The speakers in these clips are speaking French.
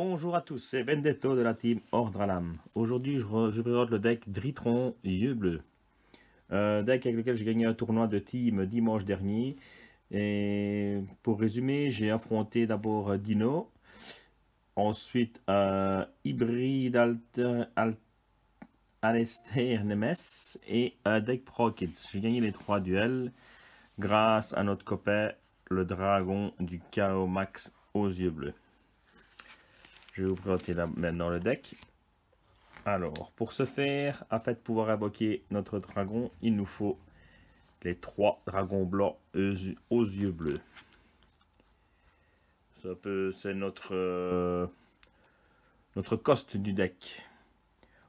Bonjour à tous, c'est Vendetto de la team Ordralam. Aujourd'hui, je présente le deck Dritron Yeux Bleus. Deck avec lequel j'ai gagné un tournoi de team dimanche dernier. Et pour résumer, j'ai affronté d'abord Dino, ensuite Hybrid Alistair Nemes et deck Pro Kids. J'ai gagné les 3 duels grâce à notre copain, le dragon du Chaos Max aux yeux bleus. Je vais vous présenter là maintenant le deck. Alors, pour ce faire, afin de pouvoir invoquer notre dragon, il nous faut les 3 dragons blancs aux yeux bleus. C'est notre coste du deck.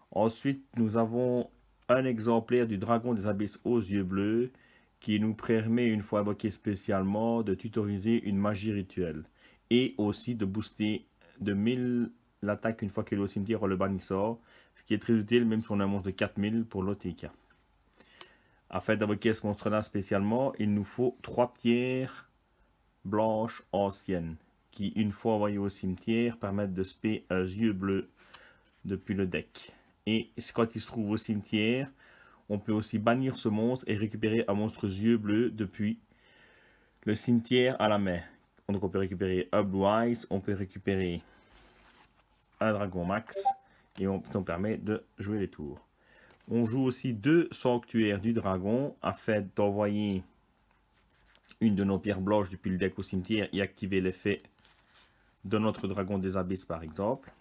Ensuite, nous avons un exemplaire du dragon des abysses aux yeux bleus qui nous permet, une fois invoqué spécialement, de tutoriser une magie rituelle et aussi de booster de 1000 l'attaque une fois qu'il est au cimetière en le bannissant, ce qui est très utile même si on a un monstre de 4000 pour l'OTK. Afin d'invoquer ce monstre-là spécialement, il nous faut 3 pierres blanches anciennes qui, une fois envoyées au cimetière, permettent de spé un yeux bleu depuis le deck. Et quand il se trouve au cimetière, on peut aussi bannir ce monstre et récupérer un monstre yeux bleu depuis le cimetière à la main. Donc on peut récupérer un Blue Eyes, on peut récupérer un dragon max et on permet de jouer les tours. On joue aussi 2 sanctuaires du dragon afin d'envoyer une de nos pierres blanches depuis le deck au cimetière et activer l'effet de notre dragon des abysses par exemple.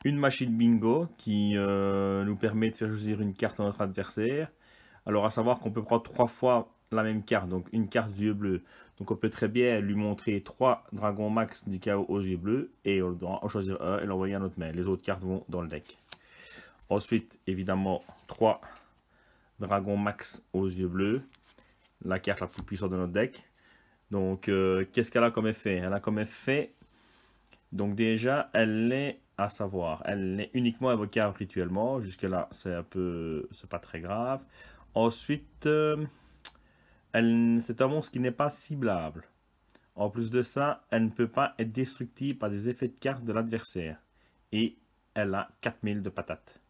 Une machine bingo qui nous permet de faire choisir une carte à notre adversaire. Alors à savoir qu'on peut prendre 3 fois la même carte, donc une carte yeux bleus. Donc on peut très bien lui montrer 3 dragons max du chaos aux yeux bleus et on doit en choisir un et l'envoyer à notre main. Les autres cartes vont dans le deck. Ensuite, évidemment, 3 dragons max aux yeux bleus. La carte la plus puissante de notre deck. Donc qu'est-ce qu'elle a comme effet? Elle a comme effet, donc déjà, elle est à savoir, elle est uniquement invocable rituellement. Jusque là, c'est pas très grave. Ensuite, c'est un monstre qui n'est pas ciblable. En plus de ça, elle ne peut pas être destructible par des effets de carte de l'adversaire. Et elle a 4000 de patates.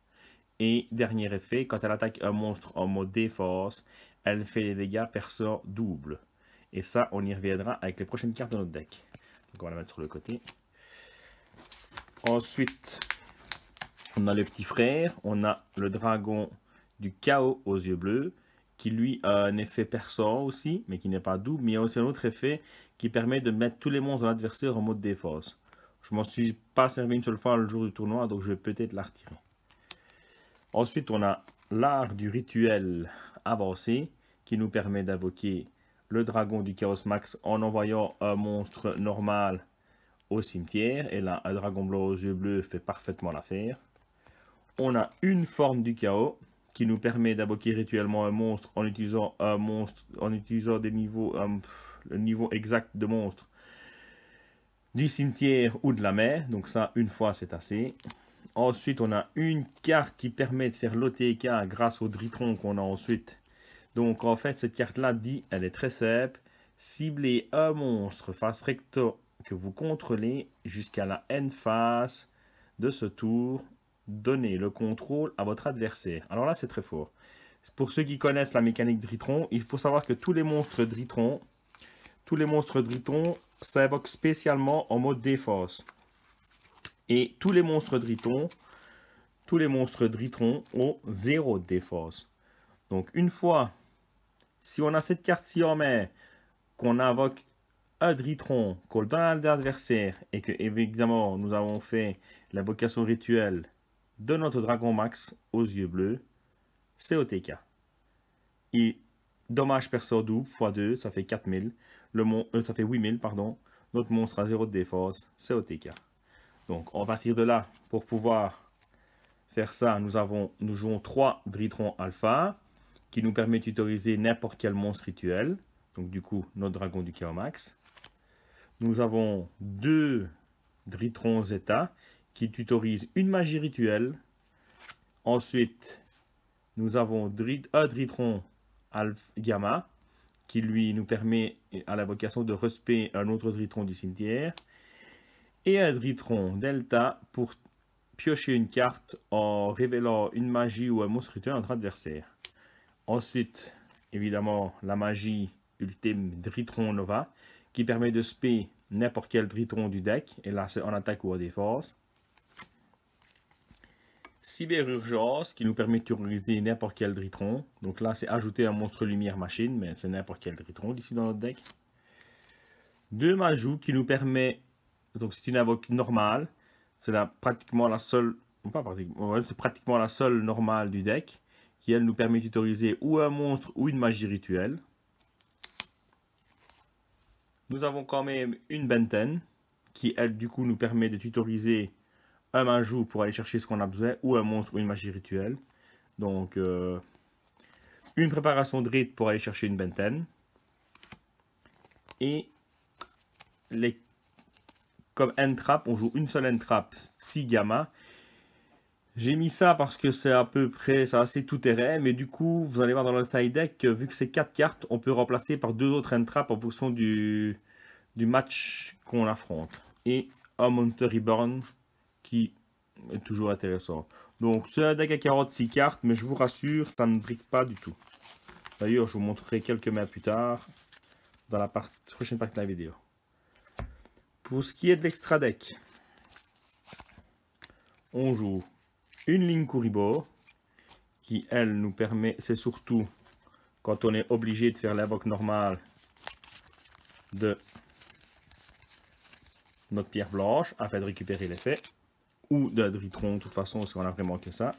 Et dernier effet, quand elle attaque un monstre en mode défense, elle fait des dégâts perçants doubles. Et ça, on y reviendra avec les prochaines cartes de notre deck. Donc on va la mettre sur le côté. Ensuite, on a le petit frère, on a le dragon du chaos aux yeux bleus, qui lui a un effet perçant aussi, mais qui n'est pas double, mais il y a aussi un autre effet qui permet de mettre tous les monstres de l'adversaire en mode défense. Je m'en suis pas servi une seule fois le jour du tournoi, donc je vais peut-être la retirer. Ensuite, on a l'art du rituel avancé, qui nous permet d'invoquer le dragon du chaos max en envoyant un monstre normal au cimetière. Et là, un dragon blanc aux yeux bleus fait parfaitement l'affaire. On a une forme du chaos qui nous permet d'invoquer rituellement un monstre en utilisant des niveaux, le niveau exact de monstre du cimetière ou de la mer. Donc ça, une fois, c'est assez. Ensuite, on a une carte qui permet de faire l'OTK grâce au Dritron qu'on a ensuite. Donc en fait, cette carte-là dit, elle est très simple. Ciblez un monstre face recto que vous contrôlez jusqu'à la end phase de ce tour. Donnez le contrôle à votre adversaire. Alors là, c'est très fort. Pour ceux qui connaissent la mécanique Dritron, il faut savoir que tous les monstres Dritron s'invoquent spécialement en mode défense. Et tous les monstres Dritron ont 0 défense. Donc une fois, si on a cette carte-ci en main, qu'on invoque un Dritron, qu'on le donne à l'adversaire, et que évidemment nous avons fait l'invocation rituelle de notre dragon max aux yeux bleus, c'est OTK. Et dommage perso double, x2, ça fait 4000. Ça fait 8000, pardon. Notre monstre a 0 de défense, c'est OTK. Donc, à partir de là, pour pouvoir faire ça, nous jouons 3 Dritron Alpha, qui nous permet d'utiliser n'importe quel monstre rituel. Donc, du coup, notre dragon du Chaos Max. Nous avons 2 Dritron Zeta, qui tutorisent une magie rituelle. Ensuite, nous avons un Dritron Gamma, qui lui nous permet à l'invocation de respect un autre Dritron du cimetière. Et un Dritron Delta pour piocher une carte en révélant une magie ou un monstre rituel à notre adversaire. Ensuite, évidemment, la magie ultime Dritron Nova qui permet de spé n'importe quel Dritron du deck. Et là, c'est en attaque ou en défense. Cyberurgence qui nous permet de terroriser n'importe quel Dritron. Donc là, c'est ajouter un monstre lumière machine, mais c'est n'importe quel Dritron d'ici dans notre deck. 2 Majou qui nous permet, donc c'est une invoque normale, c'est pratiquement la seule, pas pratiquement, ouais, c'est pratiquement la seule normale du deck, qui elle nous permet d'utiliser ou un monstre ou une magie rituelle. Nous avons quand même une Benten, qui elle du coup nous permet de tutoriser un Majou pour aller chercher ce qu'on a besoin, ou un monstre ou une magie rituelle. Donc une préparation de rite pour aller chercher une Benten. Et comme N-Trap, on joue une seule N-Trap, 6 gamma. J'ai mis ça parce que c'est à peu près, c'est assez tout terrain, mais du coup, vous allez voir dans le style deck, vu que c'est 4 cartes, on peut remplacer par 2 autres N-Trap en fonction du match qu'on affronte. Et un Monster Reborn qui est toujours intéressant. Donc c'est un deck à 46 cartes, mais je vous rassure, ça ne brique pas du tout. D'ailleurs, je vous montrerai quelques mains plus tard dans la prochaine partie de la vidéo. Pour ce qui est de l'extra deck, on joue une ligne Kuriboh qui, elle, nous permet, c'est surtout quand on est obligé de faire l'invoque normale de notre pierre blanche afin de récupérer l'effet, ou de Dritron de toute façon si on a vraiment que ça.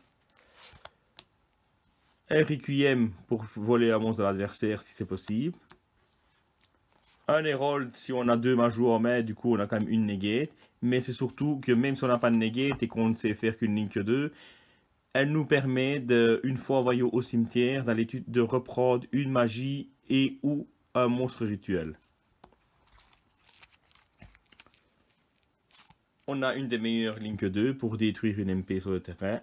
Un Requiem pour voler un monstre de l'adversaire si c'est possible. Un Herald si on a 2 Majou en main, du coup on a quand même une negate. Mais c'est surtout que même si on n'a pas de negate et qu'on ne sait faire qu'une ligne que 2, elle nous permet, une fois envoyé au cimetière, d'aller de reprendre une magie et ou un monstre rituel. On a une des meilleures Link 2 pour détruire une MP sur le terrain.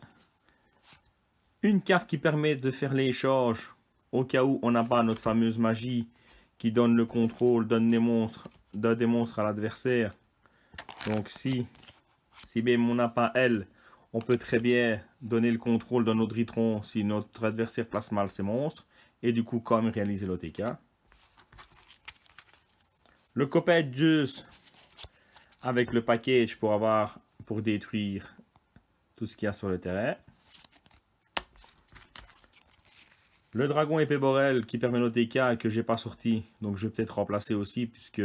Une carte qui permet de faire l'échange au cas où on n'a pas notre fameuse magie qui donne le contrôle d'un des monstres à l'adversaire. Donc si même on n'a pas elle, on peut très bien donner le contrôle d'un autre Dritron si notre adversaire place mal ses monstres. Et du coup quand même réaliser l'OTK. Le copain de Zeus avec le package pour détruire tout ce qu'il y a sur le terrain. Le dragon épée Borel qui permet l'OTK que j'ai pas sorti, donc je vais peut-être remplacer aussi puisque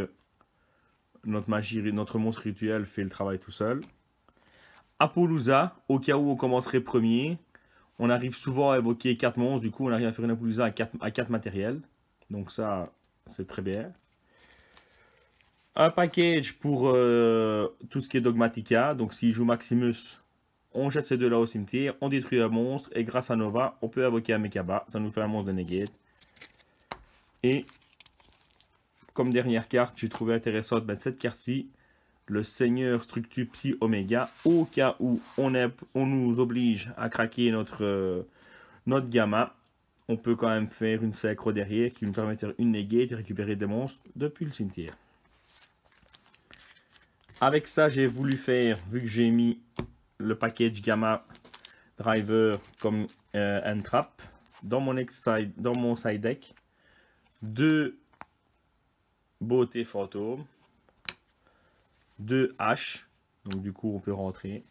notre monstre rituel fait le travail tout seul. Apollousa, au cas où on commencerait premier, on arrive souvent à évoquer 4 monstres, du coup on arrive à faire une Apollousa à 4 matériels, donc ça c'est très bien. Un package pour tout ce qui est Dogmatica, donc s'il joue Maximus, on jette ces deux-là au cimetière, on détruit un monstre, et grâce à Nova, on peut invoquer un Mekaba, ça nous fait un monstre de negate. Et, comme dernière carte, j'ai trouvé intéressant de mettre cette carte-ci, le Seigneur Structure Psy Omega, au cas où on nous oblige à craquer notre gamma, on peut quand même faire une synchro derrière qui nous permet de faire une negate et récupérer des monstres depuis le cimetière. Avec ça, j'ai voulu faire, vu que j'ai mis le package Gamma Driver comme N-Trap dans mon side deck, 2 beautés fantômes, 2 haches, donc du coup on peut rentrer,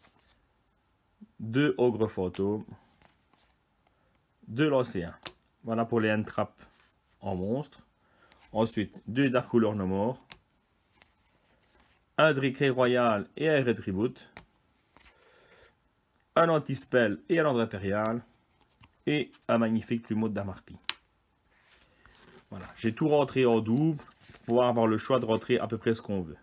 2 ogres fantômes, 2 lancéens. Voilà pour les N-Trap en monstre. Ensuite, 2 Dark Couleur No More, un Drake Royal et un Retribute, un anti-spell et un ordre impérial, et un magnifique plumeau de Damarpi. Voilà, j'ai tout rentré en double pour pouvoir avoir le choix de rentrer à peu près ce qu'on veut.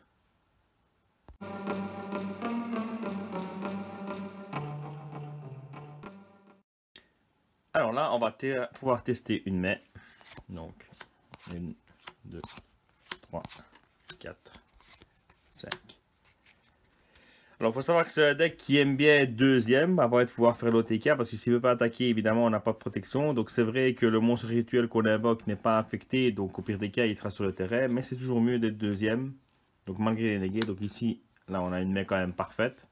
Alors là, on va pouvoir tester une main. Donc, 1, 2, 3, 4, 5. Alors, il faut savoir que c'est un deck qui aime bien être deuxième avant de pouvoir faire l'OTK, parce que s'il ne veut pas attaquer, évidemment, on n'a pas de protection. Donc, c'est vrai que le monstre rituel qu'on invoque n'est pas affecté, donc au pire des cas, il sera sur le terrain, mais c'est toujours mieux d'être deuxième. Donc, malgré les négés, donc ici, Là, on a une main quand même parfaite.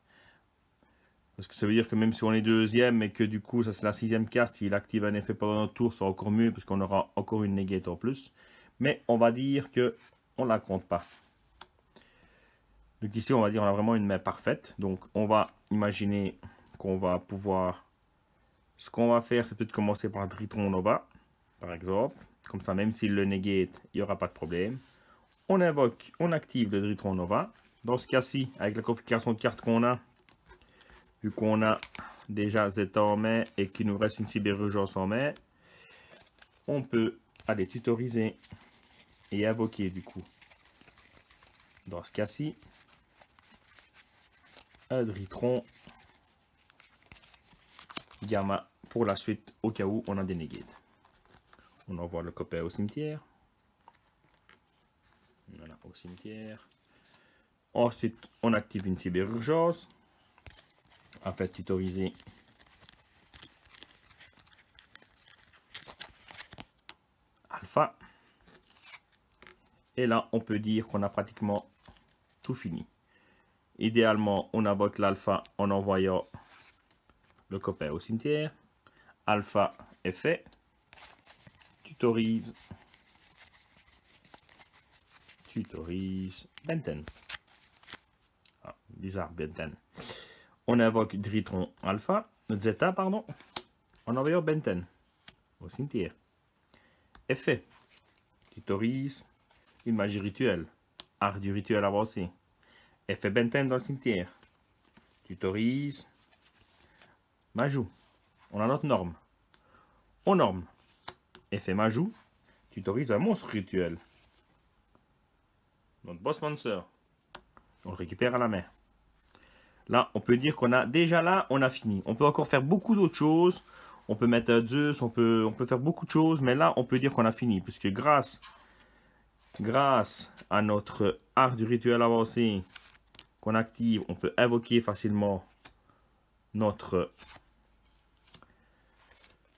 Parce que ça veut dire que même si on est deuxième et que du coup, ça c'est la 6e carte, s'il active un effet pendant notre tour, c'est encore mieux parce qu'on aura encore une negate en plus. Mais on va dire que on la compte pas. Donc ici, on va dire on a vraiment une main parfaite. Donc on va imaginer qu'on va pouvoir... Ce qu'on va faire, c'est peut-être commencer par Dritron Nova, par exemple. Comme ça, même s'il le negate, il n'y aura pas de problème. On invoque, on active le Dritron Nova. Dans ce cas-ci, avec la configuration de carte qu'on a, vu qu'on a déjà Z en main et qu'il nous reste une cyberurgence en main, on peut aller tutoriser et invoquer du coup. Dans ce cas-ci, un Dritron Gamma pour la suite au cas où on a des negates. On envoie le copain au cimetière. Voilà, au cimetière. Ensuite, on active une cyberurgence. Afin de tutoriser alpha. Et là, on peut dire qu'on a pratiquement tout fini. Idéalement, on invoque l'alpha en envoyant le copain au cimetière. Alpha est fait. Tutorise. Tutorise. Benten. Ah, bizarre, Benten. On invoque Dritron Alpha. Zeta, pardon. En envoyant Benten au cimetière. Effet. Tutorise. Une magie rituelle. Art du rituel avancé. Effet Benten dans le cimetière. Tutorise. Majou. On a notre norme. On norme. Effet Majou. Tutorise un monstre rituel. Notre boss monster. On le récupère à la main. Là, on peut dire qu'on a déjà là, on a fini. On peut encore faire beaucoup d'autres choses. On peut mettre Zeus, on peut faire beaucoup de choses. Mais là, on peut dire qu'on a fini. Puisque grâce à notre art du rituel avancé qu'on active, on peut invoquer facilement notre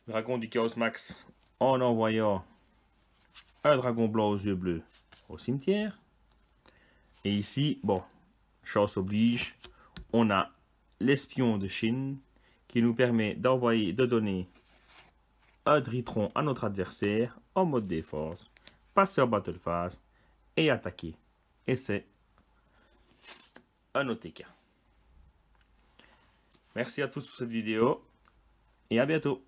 dragon du Chaos Max en envoyant un dragon blanc aux yeux bleus au cimetière. Et ici, bon, chance oblige, on a l'espion de Chine qui nous permet d'envoyer, de donner un Dritron à notre adversaire en mode défense, passer en battle phase et attaquer. Et c'est un OTK. Merci à tous pour cette vidéo et à bientôt.